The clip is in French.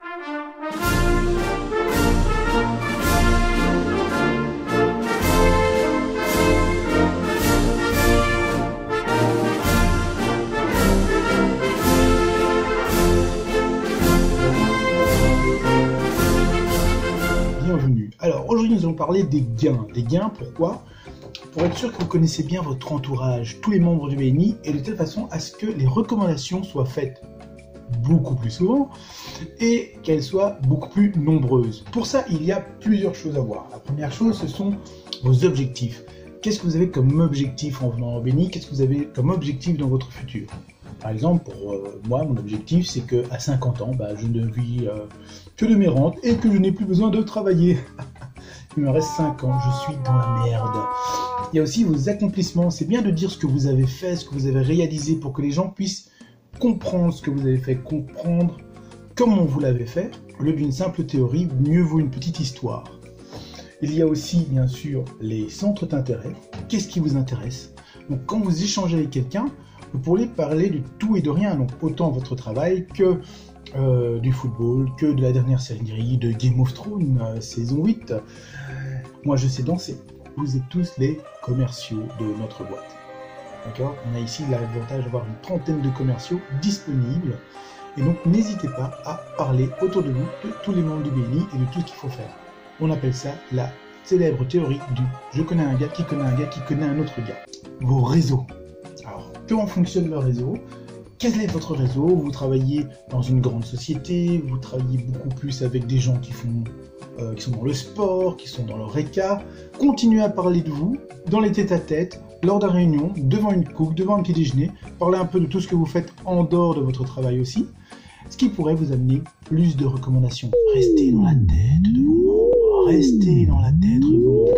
Bienvenue. Alors aujourd'hui nous allons parler des gains. Des gains, pourquoi? Pour être sûr que vous connaissez bien votre entourage, tous les membres du BNI, et de telle façon à ce que les recommandations soient faites beaucoup plus souvent et qu'elles soient beaucoup plus nombreuses. Pour ça, il y a plusieurs choses à voir. La première chose, ce sont vos objectifs. Qu'est-ce que vous avez comme objectif en venant au BNI? Qu'est-ce que vous avez comme objectif dans votre futur? Par exemple, pour moi, mon objectif, c'est qu'à 50 ans, je ne vis que de mes rentes et que je n'ai plus besoin de travailler. Il me reste 5 ans, je suis dans la merde. Il y a aussi vos accomplissements. C'est bien de dire ce que vous avez fait, ce que vous avez réalisé pour que les gens puissent comprendre ce que vous avez fait, comprendre comment vous l'avez fait. Au lieu d'une simple théorie, mieux vaut une petite histoire. Il y a aussi, bien sûr, les centres d'intérêt. Qu'est-ce qui vous intéresse? Donc, quand vous échangez avec quelqu'un, vous pourrez parler de tout et de rien. Donc, autant votre travail que du football, que de la dernière série de Game of Thrones, saison 8. Moi, je sais danser. Vous êtes tous les commerciaux de notre boîte. D'accord? On a ici l'avantage d'avoir une trentaine de commerciaux disponibles. Et donc, n'hésitez pas à parler autour de vous de tous les membres du BNI et de tout ce qu'il faut faire. On appelle ça la célèbre théorie du « je connais un gars qui connaît un gars qui connaît un autre gars ». Vos réseaux. Alors, comment fonctionne le réseau? Quel est votre réseau? Vous travaillez dans une grande société, vous travaillez beaucoup plus avec des gens qui sont dans le sport, qui sont dans le RECA. Continuez à parler de vous dans les tête-à-tête, lors d'une réunion, devant une coupe, devant un petit déjeuner. Parlez un peu de tout ce que vous faites en dehors de votre travail aussi, ce qui pourrait vous amener plus de recommandations. Restez dans la tête de vos membres, restez dans la tête de vos membres.